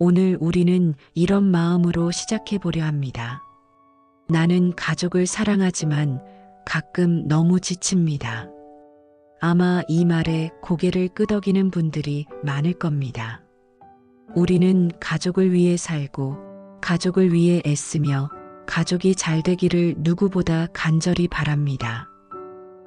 오늘 우리는 이런 마음으로 시작해 보려 합니다. 나는 가족을 사랑하지만 가끔 너무 지칩니다. 아마 이 말에 고개를 끄덕이는 분들이 많을 겁니다. 우리는 가족을 위해 살고 가족을 위해 애쓰며 가족이 잘 되기를 누구보다 간절히 바랍니다.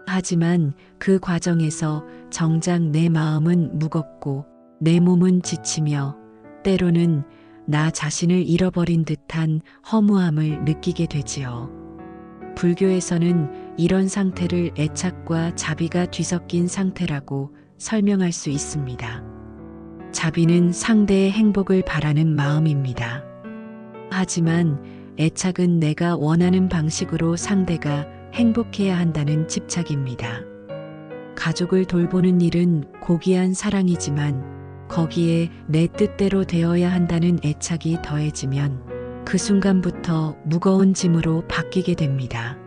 하지만 그 과정에서 정작 내 마음은 무겁고 내 몸은 지치며 때로는 나 자신을 잃어버린 듯한 허무함을 느끼게 되지요. 불교에서는 이런 상태를 애착과 자비가 뒤섞인 상태라고 설명할 수 있습니다. 자비는 상대의 행복을 바라는 마음입니다. 하지만 애착은 내가 원하는 방식으로 상대가 행복해야 한다는 집착입니다. 가족을 돌보는 일은 고귀한 사랑이지만 거기에 내 뜻대로 되어야 한다는 애착이 더해지면 그 순간부터 무거운 짐으로 바뀌게 됩니다.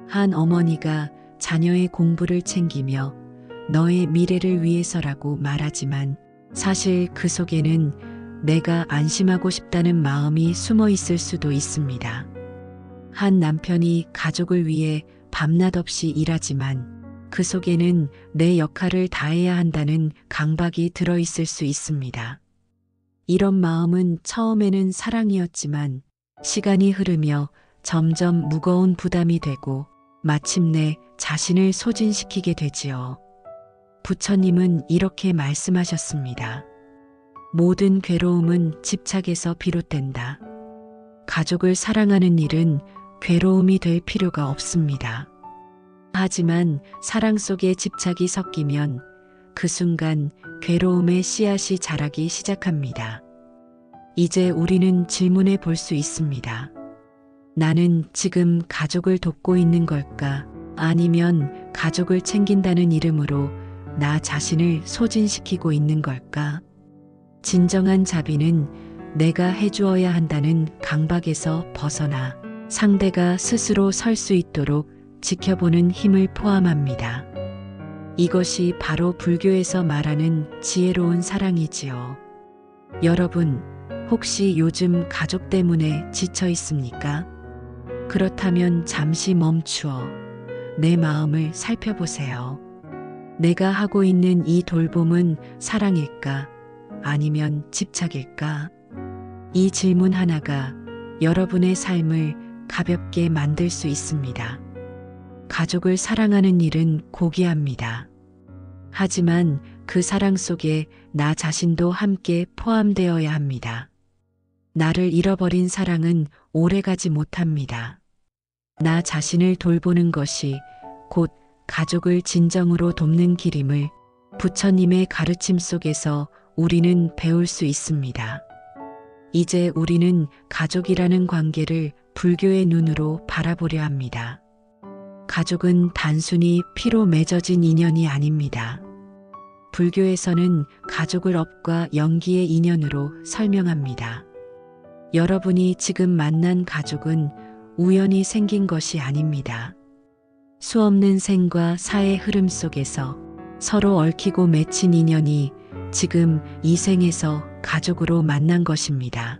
한 어머니가 자녀의 공부를 챙기며 너의 미래를 위해서라고 말하지만 사실 그 속에는 내가 안심하고 싶다는 마음이 숨어 있을 수도 있습니다. 한 남편이 가족을 위해 밤낮 없이 일하지만 그 속에는 내 역할을 다해야 한다는 강박이 들어있을 수 있습니다. 이런 마음은 처음에는 사랑이었지만 시간이 흐르며 점점 무거운 부담이 되고 마침내 자신을 소진시키게 되지요. 부처님은 이렇게 말씀하셨습니다. 모든 괴로움은 집착에서 비롯된다. 가족을 사랑하는 일은 괴로움이 될 필요가 없습니다. 하지만 사랑 속에 집착이 섞이면 그 순간 괴로움의 씨앗이 자라기 시작합니다. 이제 우리는 질문해 볼 수 있습니다. 나는 지금 가족을 돕고 있는 걸까? 아니면 가족을 챙긴다는 이름으로 나 자신을 소진시키고 있는 걸까? 진정한 자비는 내가 해주어야 한다는 강박에서 벗어나 상대가 스스로 설 수 있도록 지켜보는 힘을 포함합니다. 이것이 바로 불교에서 말하는 지혜로운 사랑이지요. 여러분, 혹시 요즘 가족 때문에 지쳐 있습니까? 그렇다면 잠시 멈추어 내 마음을 살펴보세요. 내가 하고 있는 이 돌봄은 사랑일까? 아니면 집착일까? 이 질문 하나가 여러분의 삶을 가볍게 만들 수 있습니다. 가족을 사랑하는 일은 고귀합니다. 하지만 그 사랑 속에 나 자신도 함께 포함되어야 합니다. 나를 잃어버린 사랑은 오래가지 못합니다. 나 자신을 돌보는 것이 곧 가족을 진정으로 돕는 길임을 부처님의 가르침 속에서 우리는 배울 수 있습니다. 이제 우리는 가족이라는 관계를 불교의 눈으로 바라보려 합니다. 가족은 단순히 피로 맺어진 인연이 아닙니다. 불교에서는 가족을 업과 연기의 인연으로 설명합니다. 여러분이 지금 만난 가족은 우연히 생긴 것이 아닙니다. 수없는 생과 사의 흐름 속에서 서로 얽히고 맺힌 인연이 지금 이 생에서 가족으로 만난 것입니다.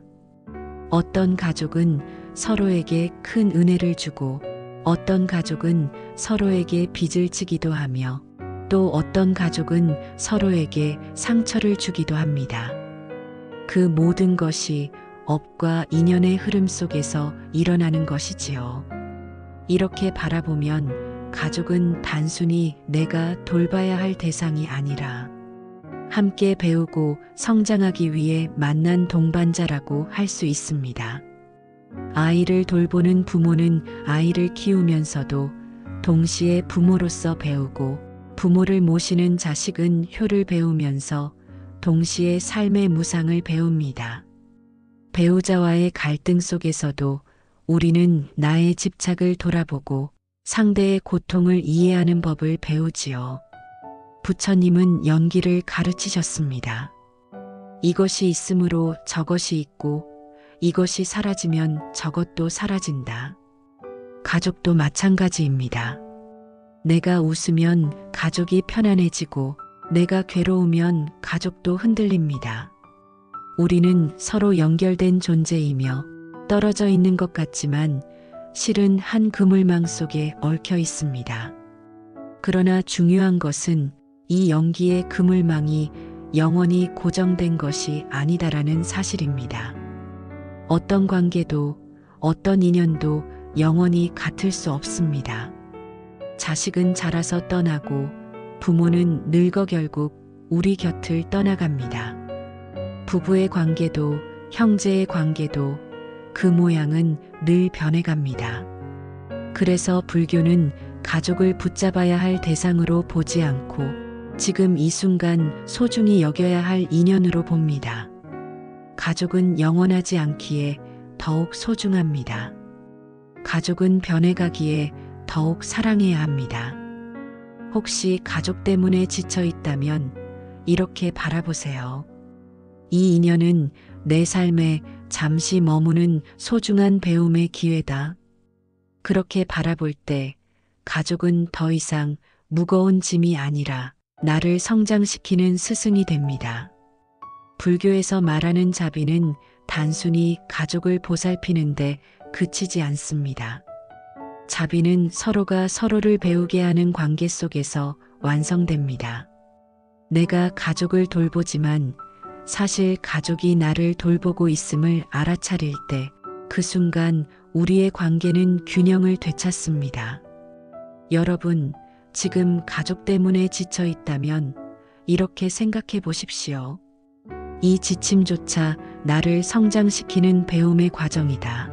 어떤 가족은 서로에게 큰 은혜를 주고 어떤 가족은 서로에게 빚을 지기도 하며 또 어떤 가족은 서로에게 상처를 주기도 합니다. 그 모든 것이 업과 인연의 흐름 속에서 일어나는 것이지요. 이렇게 바라보면 가족은 단순히 내가 돌봐야 할 대상이 아니라 함께 배우고 성장하기 위해 만난 동반자라고 할 수 있습니다. 아이를 돌보는 부모는 아이를 키우면서도 동시에 부모로서 배우고 부모를 모시는 자식은 효를 배우면서 동시에 삶의 무상을 배웁니다. 배우자와의 갈등 속에서도 우리는 나의 집착을 돌아보고 상대의 고통을 이해하는 법을 배우지요. 부처님은 연기를 가르치셨습니다. 이것이 있으므로 저것이 있고 이것이 사라지면 저것도 사라진다. 가족도 마찬가지입니다. 내가 웃으면 가족이 편안해지고 내가 괴로우면 가족도 흔들립니다. 우리는 서로 연결된 존재이며 떨어져 있는 것 같지만 실은 한 그물망 속에 얽혀 있습니다. 그러나 중요한 것은 이 연기의 그물망이 영원히 고정된 것이 아니다라는 사실입니다. 어떤 관계도 어떤 인연도 영원히 같을 수 없습니다. 자식은 자라서 떠나고 부모는 늙어 결국 우리 곁을 떠나갑니다. 부부의 관계도 형제의 관계도 그 모양은 늘 변해갑니다. 그래서 불교는 가족을 붙잡아야 할 대상으로 보지 않고 지금 이 순간 소중히 여겨야 할 인연으로 봅니다. 가족은 영원하지 않기에 더욱 소중합니다. 가족은 변해가기에 더욱 사랑해야 합니다. 혹시 가족 때문에 지쳐 있다면 이렇게 바라보세요. 이 인연은 내 삶에 잠시 머무는 소중한 배움의 기회다. 그렇게 바라볼 때 가족은 더 이상 무거운 짐이 아니라 나를 성장시키는 스승이 됩니다. 불교에서 말하는 자비는 단순히 가족을 보살피는데 그치지 않습니다. 자비는 서로가 서로를 배우게 하는 관계 속에서 완성됩니다. 내가 가족을 돌보지만 사실 가족이 나를 돌보고 있음을 알아차릴 때 그 순간 우리의 관계는 균형을 되찾습니다. 여러분, 지금 가족 때문에 지쳐 있다면 이렇게 생각해 보십시오. 이 지침조차 나를 성장시키는 배움의 과정이다.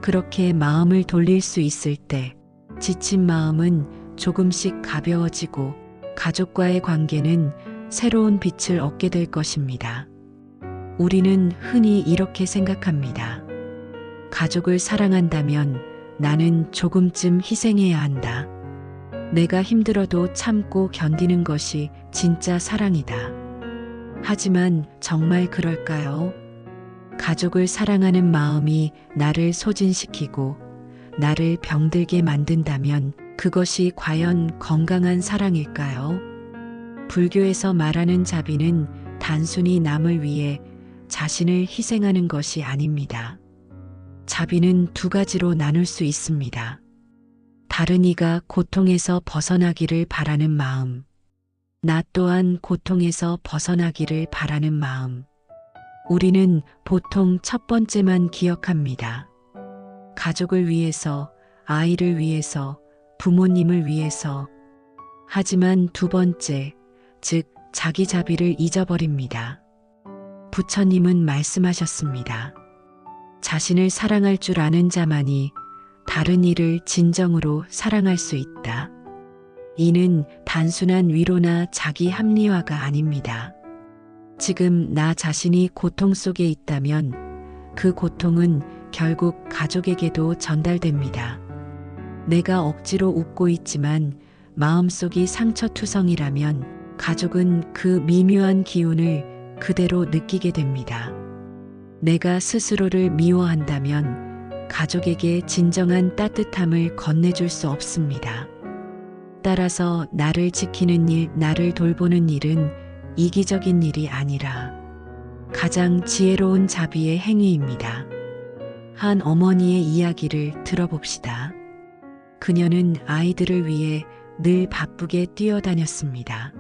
그렇게 마음을 돌릴 수 있을 때 지친 마음은 조금씩 가벼워지고 가족과의 관계는 새로운 빛을 얻게 될 것입니다. 우리는 흔히 이렇게 생각합니다. 가족을 사랑한다면 나는 조금쯤 희생해야 한다. 내가 힘들어도 참고 견디는 것이 진짜 사랑이다. 하지만 정말 그럴까요? 가족을 사랑하는 마음이 나를 소진시키고 나를 병들게 만든다면 그것이 과연 건강한 사랑일까요? 불교에서 말하는 자비는 단순히 남을 위해 자신을 희생하는 것이 아닙니다. 자비는 두 가지로 나눌 수 있습니다. 다른 이가 고통에서 벗어나기를 바라는 마음, 나 또한 고통에서 벗어나기를 바라는 마음. 우리는 보통 첫 번째만 기억합니다. 가족을 위해서, 아이를 위해서, 부모님을 위해서. 하지만 두 번째, 즉 자기 자비를 잊어버립니다. 부처님은 말씀하셨습니다. 자신을 사랑할 줄 아는 자만이 다른 이를 진정으로 사랑할 수 있다. 이는 단순한 위로나 자기 합리화가 아닙니다. 지금 나 자신이 고통 속에 있다면 그 고통은 결국 가족에게도 전달됩니다. 내가 억지로 웃고 있지만 마음속이 상처투성이라면 가족은 그 미묘한 기운을 그대로 느끼게 됩니다. 내가 스스로를 미워한다면 가족에게 진정한 따뜻함을 건네줄 수 없습니다. 따라서 나를 지키는 일, 나를 돌보는 일은 이기적인 일이 아니라 가장 지혜로운 자비의 행위입니다. 한 어머니의 이야기를 들어봅시다. 그녀는 아이들을 위해 늘 바쁘게 뛰어다녔습니다.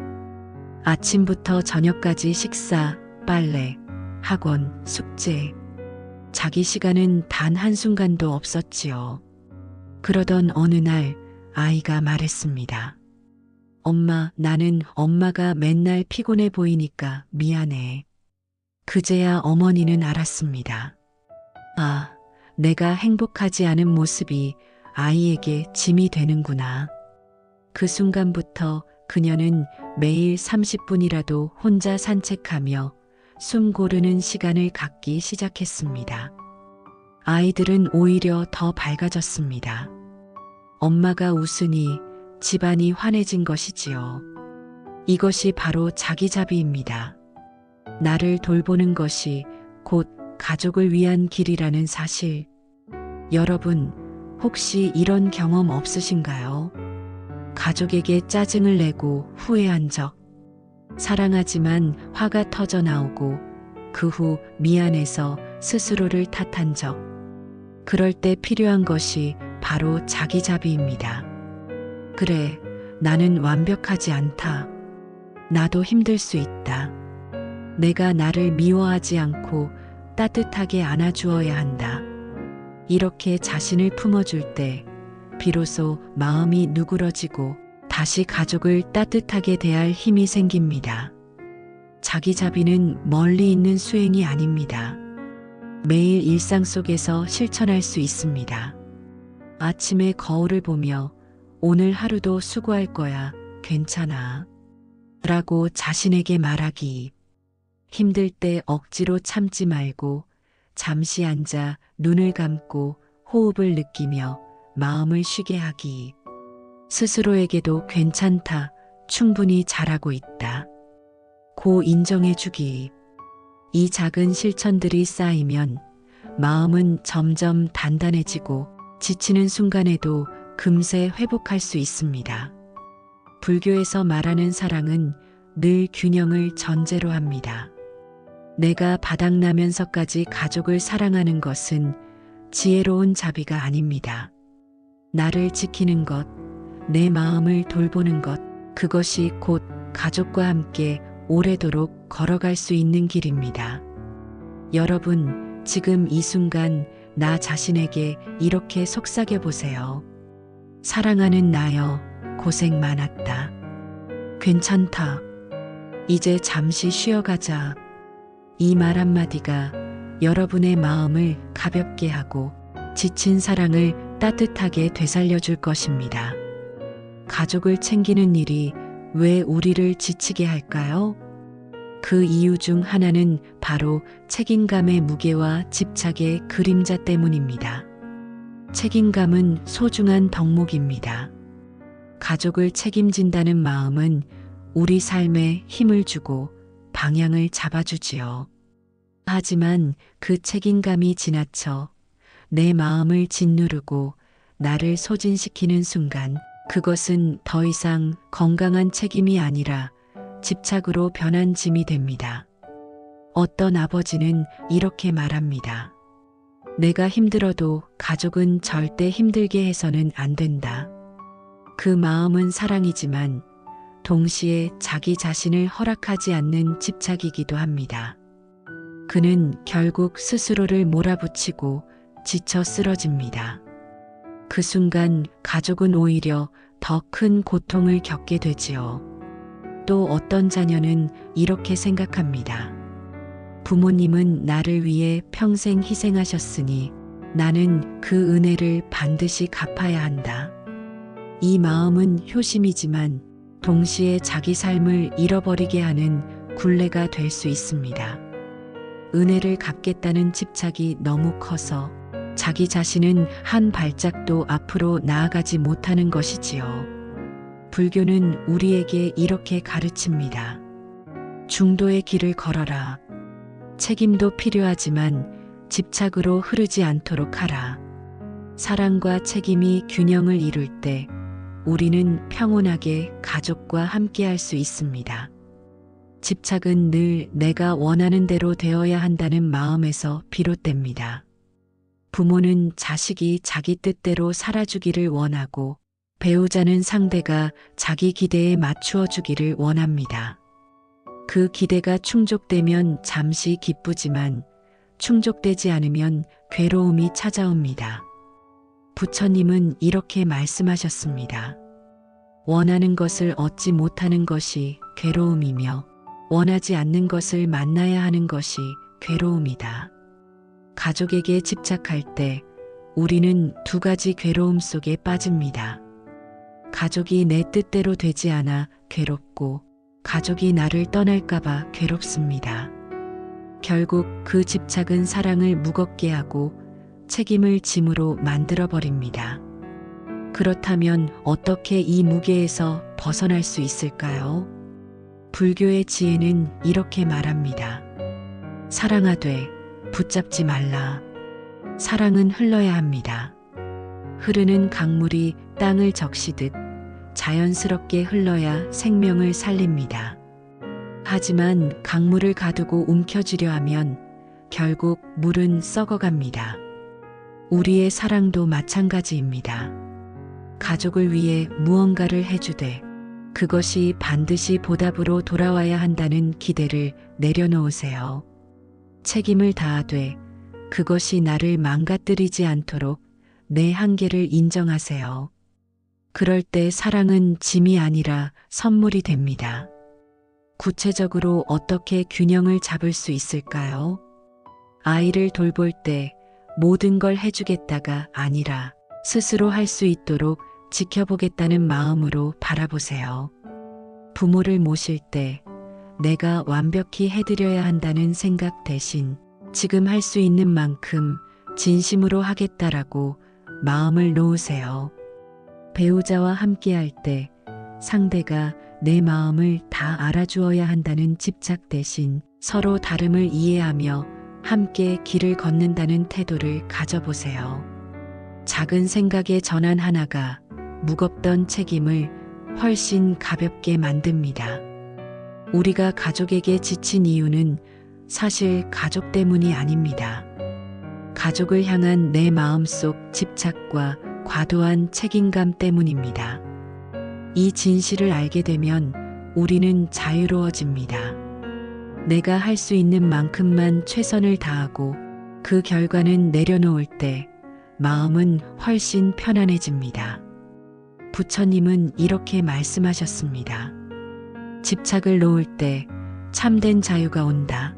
아침부터 저녁까지 식사, 빨래, 학원, 숙제. 자기 시간은 단 한순간도 없었지요. 그러던 어느 날 아이가 말했습니다. 엄마, 나는 엄마가 맨날 피곤해 보이니까 미안해. 그제야 어머니는 알았습니다. 아, 내가 행복하지 않은 모습이 아이에게 짐이 되는구나. 그 순간부터 그녀는 매일 30분이라도 혼자 산책하며 숨 고르는 시간을 갖기 시작했습니다. 아이들은 오히려 더 밝아졌습니다. 엄마가 웃으니 집안이 환해진 것이지요. 이것이 바로 자기자비입니다. 나를 돌보는 것이 곧 가족을 위한 길이라는 사실. 여러분, 혹시 이런 경험 없으신가요? 가족에게 짜증을 내고 후회한 적, 사랑하지만 화가 터져 나오고 그 후 미안해서 스스로를 탓한 적. 그럴 때 필요한 것이 바로 자기자비입니다. 그래, 나는 완벽하지 않다. 나도 힘들 수 있다. 내가 나를 미워하지 않고 따뜻하게 안아주어야 한다. 이렇게 자신을 품어줄 때 비로소 마음이 누그러지고 다시 가족을 따뜻하게 대할 힘이 생깁니다. 자기자비는 멀리 있는 수행이 아닙니다. 매일 일상 속에서 실천할 수 있습니다. 아침에 거울을 보며 오늘 하루도 수고할 거야, 괜찮아. 라고 자신에게 말하기. 힘들 때 억지로 참지 말고 잠시 앉아 눈을 감고 호흡을 느끼며 마음을 쉬게 하기. 스스로에게도 괜찮다, 충분히 잘하고 있다. 고 인정해 주기. 이 작은 실천들이 쌓이면 마음은 점점 단단해지고 지치는 순간에도 금세 회복할 수 있습니다. 불교에서 말하는 사랑은 늘 균형을 전제로 합니다. 내가 바닥나면서까지 가족을 사랑하는 것은 지혜로운 자비가 아닙니다. 나를 지키는 것, 내 마음을 돌보는 것, 그것이 곧 가족과 함께 오래도록 걸어갈 수 있는 길입니다. 여러분, 지금 이 순간 나 자신에게 이렇게 속삭여 보세요. 사랑하는 나여, 고생 많았다. 괜찮다. 이제 잠시 쉬어가자. 이 말 한마디가 여러분의 마음을 가볍게 하고 지친 사랑을 따뜻하게 되살려 줄 것입니다. 가족을 챙기는 일이 왜 우리를 지치게 할까요? 그 이유 중 하나는 바로 책임감의 무게와 집착의 그림자 때문입니다. 책임감은 소중한 덕목입니다. 가족을 책임진다는 마음은 우리 삶에 힘을 주고 방향을 잡아주지요. 하지만 그 책임감이 지나쳐 내 마음을 짓누르고 나를 소진시키는 순간 그것은 더 이상 건강한 책임이 아니라 집착으로 변한 짐이 됩니다. 어떤 아버지는 이렇게 말합니다. 내가 힘들어도 가족은 절대 힘들게 해서는 안 된다. 그 마음은 사랑이지만 동시에 자기 자신을 허락하지 않는 집착이기도 합니다. 그는 결국 스스로를 몰아붙이고 지쳐 쓰러집니다. 그 순간 가족은 오히려 더 큰 고통을 겪게 되지요. 또 어떤 자녀는 이렇게 생각합니다. 부모님은 나를 위해 평생 희생하셨으니 나는 그 은혜를 반드시 갚아야 한다. 이 마음은 효심이지만 동시에 자기 삶을 잃어버리게 하는 굴레가 될 수 있습니다. 은혜를 갚겠다는 집착이 너무 커서 자기 자신은 한 발짝도 앞으로 나아가지 못하는 것이지요. 불교는 우리에게 이렇게 가르칩니다. 중도의 길을 걸어라. 책임도 필요하지만 집착으로 흐르지 않도록 하라. 사랑과 책임이 균형을 이룰 때 우리는 평온하게 가족과 함께할 수 있습니다. 집착은 늘 내가 원하는 대로 되어야 한다는 마음에서 비롯됩니다. 부모는 자식이 자기 뜻대로 살아주기를 원하고 배우자는 상대가 자기 기대에 맞추어 주기를 원합니다. 그 기대가 충족되면 잠시 기쁘지만 충족되지 않으면 괴로움이 찾아옵니다. 부처님은 이렇게 말씀하셨습니다. 원하는 것을 얻지 못하는 것이 괴로움이며 원하지 않는 것을 만나야 하는 것이 괴로움이다. 가족에게 집착할 때 우리는 두 가지 괴로움 속에 빠집니다. 가족이 내 뜻대로 되지 않아 괴롭고 가족이 나를 떠날까봐 괴롭습니다. 결국 그 집착은 사랑을 무겁게 하고 책임을 짐으로 만들어버립니다. 그렇다면 어떻게 이 무게에서 벗어날 수 있을까요? 불교의 지혜는 이렇게 말합니다. 사랑하되 붙잡지 말라. 사랑은 흘러야 합니다. 흐르는 강물이 땅을 적시듯 자연스럽게 흘러야 생명을 살립니다. 하지만 강물을 가두고 움켜쥐려 하면 결국 물은 썩어갑니다. 우리의 사랑도 마찬가지입니다. 가족을 위해 무언가를 해주되 그것이 반드시 보답으로 돌아와야 한다는 기대를 내려놓으세요. 책임을 다하되 그것이 나를 망가뜨리지 않도록 내 한계를 인정하세요. 그럴 때 사랑은 짐이 아니라 선물이 됩니다. 구체적으로 어떻게 균형을 잡을 수 있을까요? 아이를 돌볼 때 모든 걸 해주겠다가 아니라 스스로 할 수 있도록 지켜보겠다는 마음으로 바라보세요. 부모를 모실 때 내가 완벽히 해드려야 한다는 생각 대신 지금 할 수 있는 만큼 진심으로 하겠다라고 마음을 놓으세요. 배우자와 함께할 때 상대가 내 마음을 다 알아주어야 한다는 집착 대신 서로 다름을 이해하며 함께 길을 걷는다는 태도를 가져보세요. 작은 생각의 전환 하나가 무겁던 책임을 훨씬 가볍게 만듭니다. 우리가 가족에게 지친 이유는 사실 가족 때문이 아닙니다. 가족을 향한 내 마음속 집착과 과도한 책임감 때문입니다. 이 진실을 알게 되면 우리는 자유로워집니다. 내가 할 수 있는 만큼만 최선을 다하고 그 결과는 내려놓을 때 마음은 훨씬 편안해집니다. 부처님은 이렇게 말씀하셨습니다. 집착을 놓을 때 참된 자유가 온다.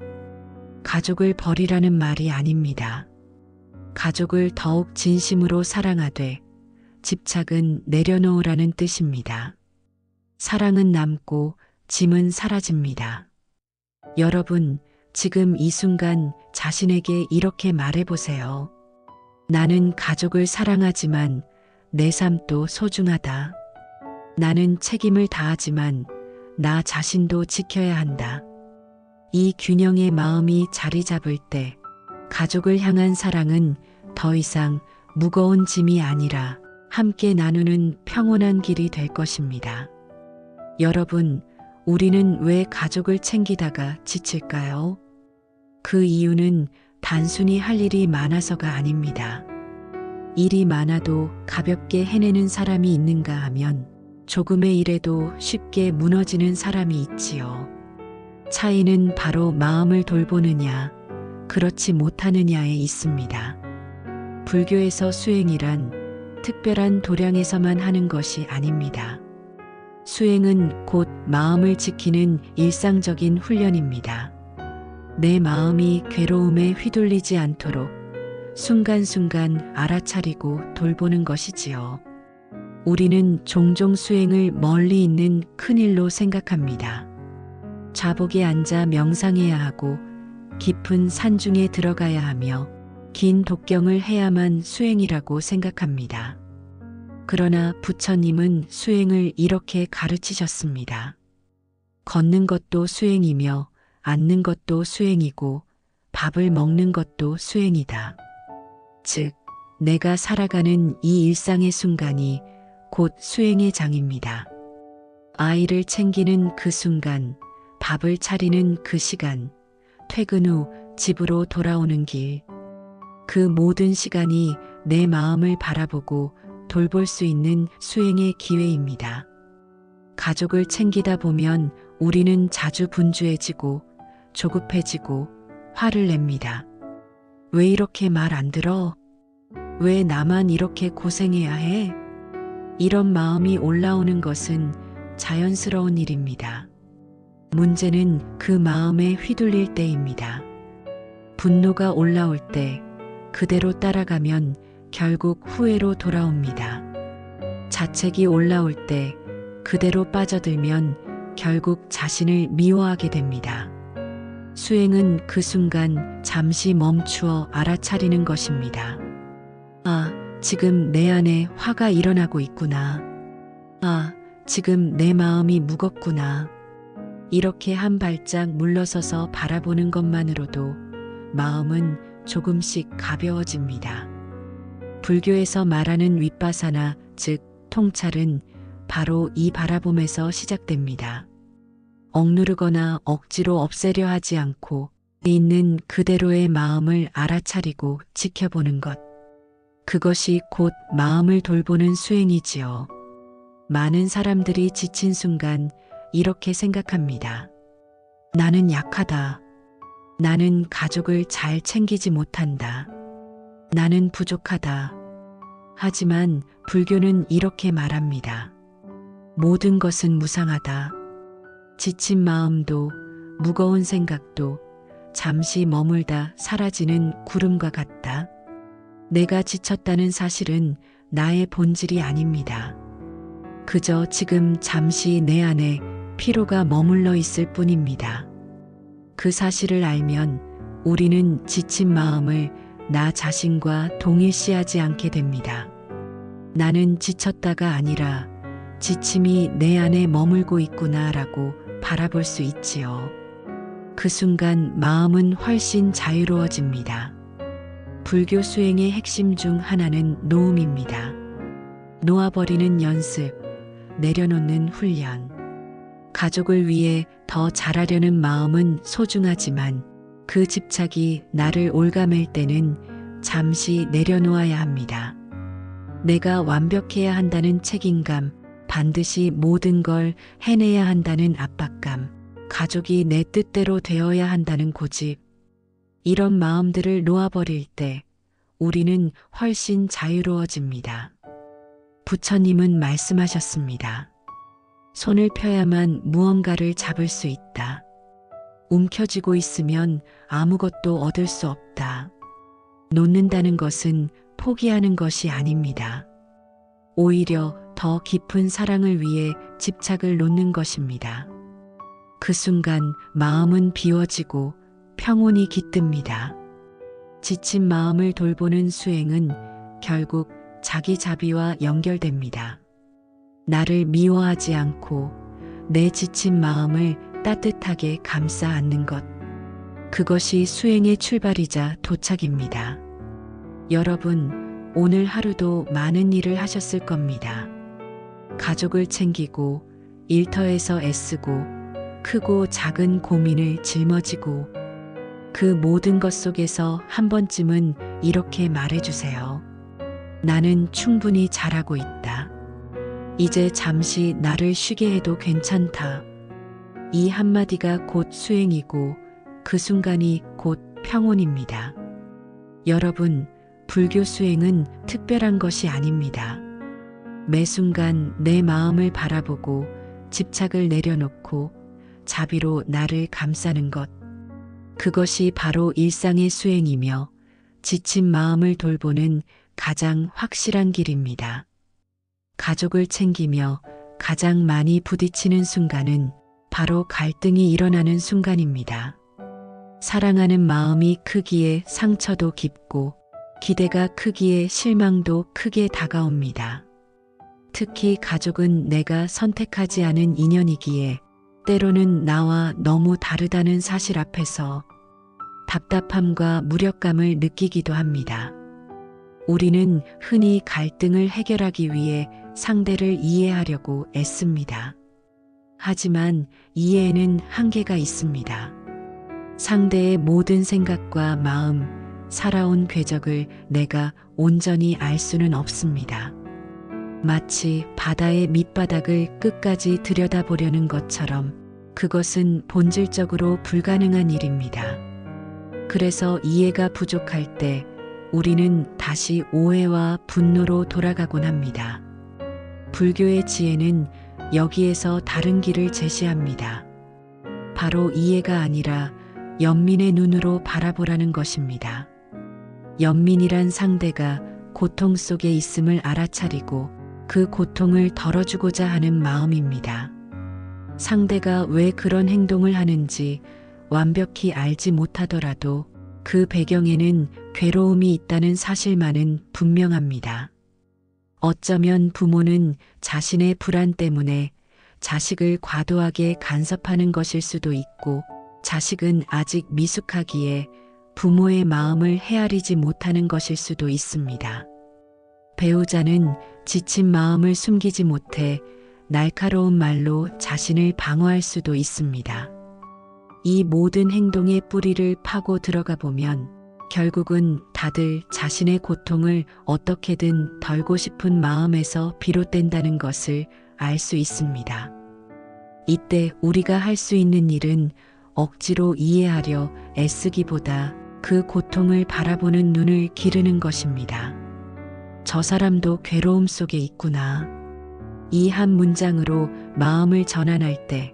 가족을 버리라는 말이 아닙니다. 가족을 더욱 진심으로 사랑하되 집착은 내려놓으라는 뜻입니다. 사랑은 남고 짐은 사라집니다. 여러분, 지금 이 순간 자신에게 이렇게 말해보세요. 나는 가족을 사랑하지만 내 삶도 소중하다. 나는 책임을 다하지만 나 자신도 지켜야 한다. 이 균형의 마음이 자리 잡을 때 가족을 향한 사랑은 더 이상 무거운 짐이 아니라 함께 나누는 평온한 길이 될 것입니다. 여러분, 우리는 왜 가족을 챙기다가 지칠까요? 그 이유는 단순히 할 일이 많아서가 아닙니다. 일이 많아도 가볍게 해내는 사람이 있는가 하면 조금의 일에도 쉽게 무너지는 사람이 있지요. 차이는 바로 마음을 돌보느냐, 그렇지 못하느냐에 있습니다. 불교에서 수행이란 특별한 도량에서만 하는 것이 아닙니다. 수행은 곧 마음을 지키는 일상적인 훈련입니다. 내 마음이 괴로움에 휘둘리지 않도록 순간순간 알아차리고 돌보는 것이지요. 우리는 종종 수행을 멀리 있는 큰일로 생각합니다. 좌복에 앉아 명상해야 하고 깊은 산중에 들어가야 하며 긴 독경을 해야만 수행이라고 생각합니다. 그러나 부처님은 수행을 이렇게 가르치셨습니다. 걷는 것도 수행이며 앉는 것도 수행이고 밥을 먹는 것도 수행이다. 즉, 내가 살아가는 이 일상의 순간이 곧 수행의 장입니다. 아이를 챙기는 그 순간, 밥을 차리는 그 시간, 퇴근 후 집으로 돌아오는 길, 그 모든 시간이 내 마음을 바라보고 돌볼 수 있는 수행의 기회입니다. 가족을 챙기다 보면 우리는 자주 분주해지고 조급해지고 화를 냅니다. 왜 이렇게 말 안 들어? 왜 나만 이렇게 고생해야 해? 이런 마음이 올라오는 것은 자연스러운 일입니다. 문제는 그 마음에 휘둘릴 때입니다. 분노가 올라올 때 그대로 따라가면 결국 후회로 돌아옵니다. 자책이 올라올 때 그대로 빠져들면 결국 자신을 미워하게 됩니다. 수행은 그 순간 잠시 멈추어 알아차리는 것입니다. 아, 지금 내 안에 화가 일어나고 있구나. 아, 지금 내 마음이 무겁구나. 이렇게 한 발짝 물러서서 바라보는 것만으로도 마음은 조금씩 가벼워집니다. 불교에서 말하는 윗바사나, 즉 통찰은 바로 이 바라봄에서 시작됩니다. 억누르거나 억지로 없애려 하지 않고 있는 그대로의 마음을 알아차리고 지켜보는 것. 그것이 곧 마음을 돌보는 수행이지요. 많은 사람들이 지친 순간 이렇게 생각합니다. 나는 약하다. 나는 가족을 잘 챙기지 못한다. 나는 부족하다. 하지만 불교는 이렇게 말합니다. 모든 것은 무상하다. 지친 마음도 무거운 생각도 잠시 머물다 사라지는 구름과 같다. 내가 지쳤다는 사실은 나의 본질이 아닙니다. 그저 지금 잠시 내 안에 피로가 머물러 있을 뿐입니다. 그 사실을 알면 우리는 지친 마음을 나 자신과 동일시하지 않게 됩니다. 나는 지쳤다가 아니라 지침이 내 안에 머물고 있구나라고 바라볼 수 있지요. 그 순간 마음은 훨씬 자유로워집니다. 불교 수행의 핵심 중 하나는 놓음입니다. 놓아버리는 연습, 내려놓는 훈련. 가족을 위해 더 잘하려는 마음은 소중하지만 그 집착이 나를 올가맬 때는 잠시 내려놓아야 합니다. 내가 완벽해야 한다는 책임감, 반드시 모든 걸 해내야 한다는 압박감, 가족이 내 뜻대로 되어야 한다는 고집. 이런 마음들을 놓아버릴 때 우리는 훨씬 자유로워집니다. 부처님은 말씀하셨습니다. 손을 펴야만 무언가를 잡을 수 있다. 움켜쥐고 있으면 아무것도 얻을 수 없다. 놓는다는 것은 포기하는 것이 아닙니다. 오히려 더 깊은 사랑을 위해 집착을 놓는 것입니다. 그 순간 마음은 비워지고 평온이 깃듭니다. 지친 마음을 돌보는 수행은 결국 자기 자비와 연결됩니다. 나를 미워하지 않고 내 지친 마음을 따뜻하게 감싸 안는 것. 그것이 수행의 출발이자 도착입니다. 여러분, 오늘 하루도 많은 일을 하셨을 겁니다. 가족을 챙기고 일터에서 애쓰고 크고 작은 고민을 짊어지고 그 모든 것 속에서 한 번쯤은 이렇게 말해주세요. 나는 충분히 잘하고 있다. 이제 잠시 나를 쉬게 해도 괜찮다. 이 한마디가 곧 수행이고 그 순간이 곧 평온입니다. 여러분, 불교 수행은 특별한 것이 아닙니다. 매 순간 내 마음을 바라보고 집착을 내려놓고 자비로 나를 감싸는 것. 그것이 바로 일상의 수행이며 지친 마음을 돌보는 가장 확실한 길입니다. 가족을 챙기며 가장 많이 부딪히는 순간은 바로 갈등이 일어나는 순간입니다. 사랑하는 마음이 크기에 상처도 깊고 기대가 크기에 실망도 크게 다가옵니다. 특히 가족은 내가 선택하지 않은 인연이기에 때로는 나와 너무 다르다는 사실 앞에서 답답함과 무력감을 느끼기도 합니다. 우리는 흔히 갈등을 해결하기 위해 상대를 이해하려고 애씁니다. 하지만 이해에는 한계가 있습니다. 상대의 모든 생각과 마음, 살아온 궤적을 내가 온전히 알 수는 없습니다. 마치 바다의 밑바닥을 끝까지 들여다보려는 것처럼 그것은 본질적으로 불가능한 일입니다. 그래서 이해가 부족할 때 우리는 다시 오해와 분노로 돌아가곤 합니다. 불교의 지혜는 여기에서 다른 길을 제시합니다. 바로 이해가 아니라 연민의 눈으로 바라보라는 것입니다. 연민이란 상대가 고통 속에 있음을 알아차리고 그 고통을 덜어주고자 하는 마음입니다. 상대가 왜 그런 행동을 하는지 완벽히 알지 못하더라도 그 배경에는 괴로움이 있다는 사실만은 분명합니다. 어쩌면 부모는 자신의 불안 때문에 자식을 과도하게 간섭하는 것일 수도 있고, 자식은 아직 미숙하기에 부모의 마음을 헤아리지 못하는 것일 수도 있습니다. 배우자는 지친 마음을 숨기지 못해 날카로운 말로 자신을 방어할 수도 있습니다. 이 모든 행동의 뿌리를 파고 들어가 보면 결국은 다들 자신의 고통을 어떻게든 덜고 싶은 마음에서 비롯된다는 것을 알 수 있습니다. 이때 우리가 할 수 있는 일은 억지로 이해하려 애쓰기보다 그 고통을 바라보는 눈을 기르는 것입니다. 저 사람도 괴로움 속에 있구나. 이 한 문장으로 마음을 전환할 때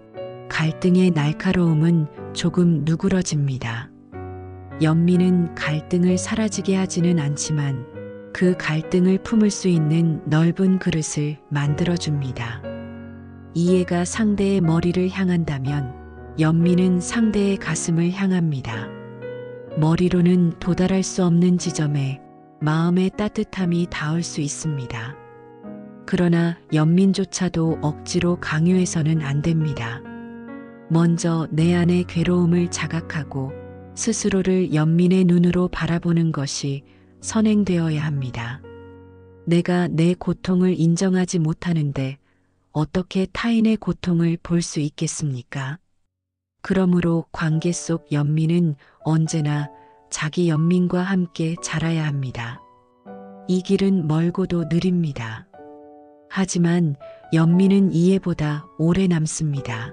갈등의 날카로움은 조금 누그러집니다. 연민은 갈등을 사라지게 하지는 않지만 그 갈등을 품을 수 있는 넓은 그릇을 만들어줍니다. 이해가 상대의 머리를 향한다면 연민은 상대의 가슴을 향합니다. 머리로는 도달할 수 없는 지점에 마음의 따뜻함이 닿을 수 있습니다. 그러나 연민조차도 억지로 강요해서는 안 됩니다. 먼저 내 안의 괴로움을 자각하고 스스로를 연민의 눈으로 바라보는 것이 선행되어야 합니다. 내가 내 고통을 인정하지 못하는데 어떻게 타인의 고통을 볼 수 있겠습니까? 그러므로 관계 속 연민은 언제나 자기 연민과 함께 자라야 합니다. 이 길은 멀고도 느립니다. 하지만 연민은 이해보다 오래 남습니다.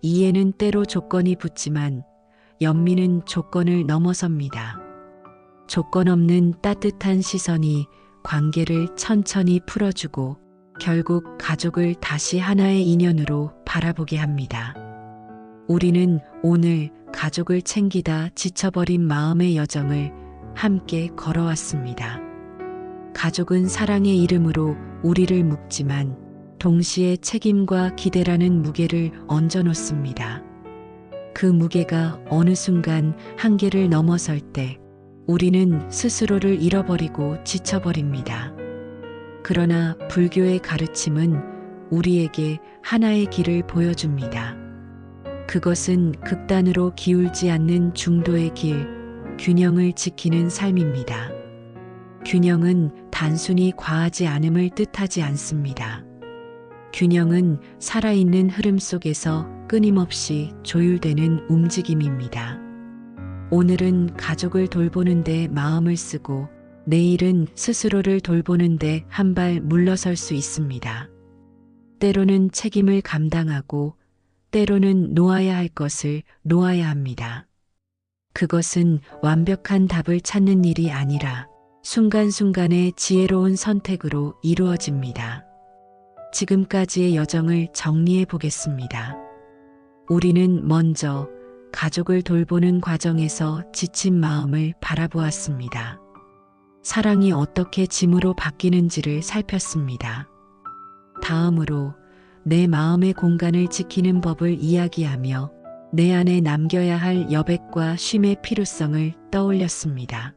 이해는 때로 조건이 붙지만 연민은 조건을 넘어섭니다. 조건 없는 따뜻한 시선이 관계를 천천히 풀어주고 결국 가족을 다시 하나의 인연으로 바라보게 합니다. 우리는 오늘 가족을 챙기다 지쳐버린 마음의 여정을 함께 걸어왔습니다. 가족은 사랑의 이름으로 우리를 묶지만 동시에 책임과 기대라는 무게를 얹어놓습니다. 그 무게가 어느 순간 한계를 넘어설 때 우리는 스스로를 잃어버리고 지쳐버립니다. 그러나 불교의 가르침은 우리에게 하나의 길을 보여줍니다. 그것은 극단으로 기울지 않는 중도의 길, 균형을 지키는 삶입니다. 균형은 단순히 과하지 않음을 뜻하지 않습니다. 균형은 살아있는 흐름 속에서 끊임없이 조율되는 움직임입니다. 오늘은 가족을 돌보는 데 마음을 쓰고 내일은 스스로를 돌보는 데 한 발 물러설 수 있습니다. 때로는 책임을 감당하고 때로는 놓아야 할 것을 놓아야 합니다. 그것은 완벽한 답을 찾는 일이 아니라 순간순간의 지혜로운 선택으로 이루어집니다. 지금까지의 여정을 정리해 보겠습니다. 우리는 먼저 가족을 돌보는 과정에서 지친 마음을 바라보았습니다. 사랑이 어떻게 짐으로 바뀌는지를 살폈습니다. 다음으로 내 마음의 공간을 지키는 법을 이야기하며 내 안에 남겨야 할 여백과 쉼의 필요성을 떠올렸습니다.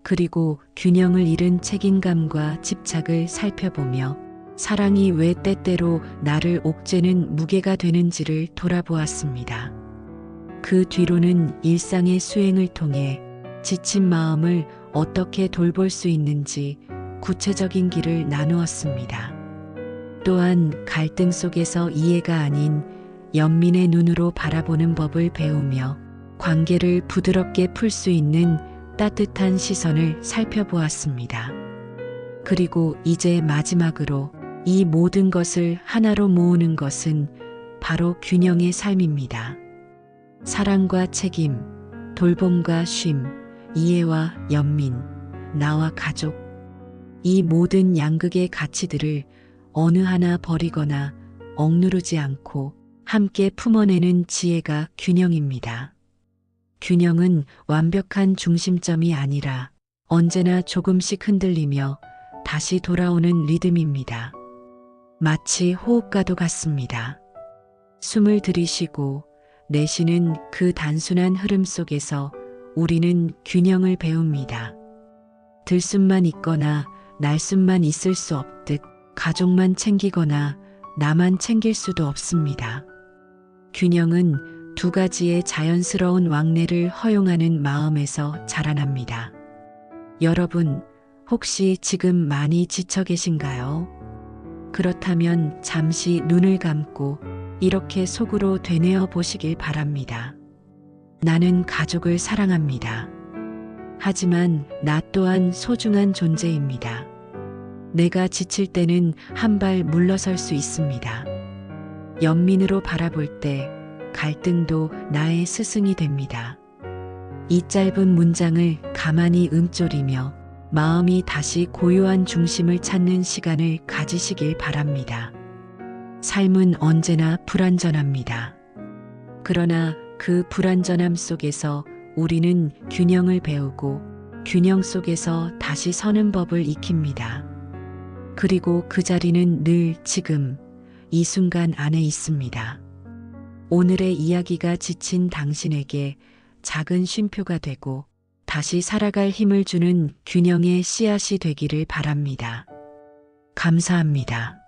그리고 균형을 잃은 책임감과 집착을 살펴보며 사랑이 왜 때때로 나를 옥죄는 무게가 되는지를 돌아보았습니다. 그 뒤로는 일상의 수행을 통해 지친 마음을 어떻게 돌볼 수 있는지 구체적인 길을 나누었습니다. 또한 갈등 속에서 이해가 아닌 연민의 눈으로 바라보는 법을 배우며 관계를 부드럽게 풀 수 있는 따뜻한 시선을 살펴보았습니다. 그리고 이제 마지막으로 이 모든 것을 하나로 모으는 것은 바로 균형의 삶입니다. 사랑과 책임, 돌봄과 쉼, 이해와 연민, 나와 가족, 이 모든 양극의 가치들을 어느 하나 버리거나 억누르지 않고 함께 품어내는 지혜가 균형입니다. 균형은 완벽한 중심점이 아니라 언제나 조금씩 흔들리며 다시 돌아오는 리듬입니다. 마치 호흡과도 같습니다. 숨을 들이쉬고 내쉬는 그 단순한 흐름 속에서 우리는 균형을 배웁니다. 들숨만 있거나 날숨만 있을 수 없듯 가족만 챙기거나 나만 챙길 수도 없습니다. 균형은 두 가지의 자연스러운 왕래를 허용하는 마음에서 자라납니다. 여러분, 혹시 지금 많이 지쳐 계신가요? 그렇다면 잠시 눈을 감고 이렇게 속으로 되뇌어 보시길 바랍니다. 나는 가족을 사랑합니다. 하지만 나 또한 소중한 존재입니다. 내가 지칠 때는 한 발 물러설 수 있습니다. 연민으로 바라볼 때 갈등도 나의 스승이 됩니다. 이 짧은 문장을 가만히 움조리며 마음이 다시 고요한 중심을 찾는 시간을 가지시길 바랍니다. 삶은 언제나 불완전합니다. 그러나 그 불완전함 속에서 우리는 균형을 배우고 균형 속에서 다시 서는 법을 익힙니다. 그리고 그 자리는 늘 지금, 이 순간 안에 있습니다. 오늘의 이야기가 지친 당신에게 작은 쉼표가 되고 다시 살아갈 힘을 주는 균형의 씨앗이 되기를 바랍니다. 감사합니다.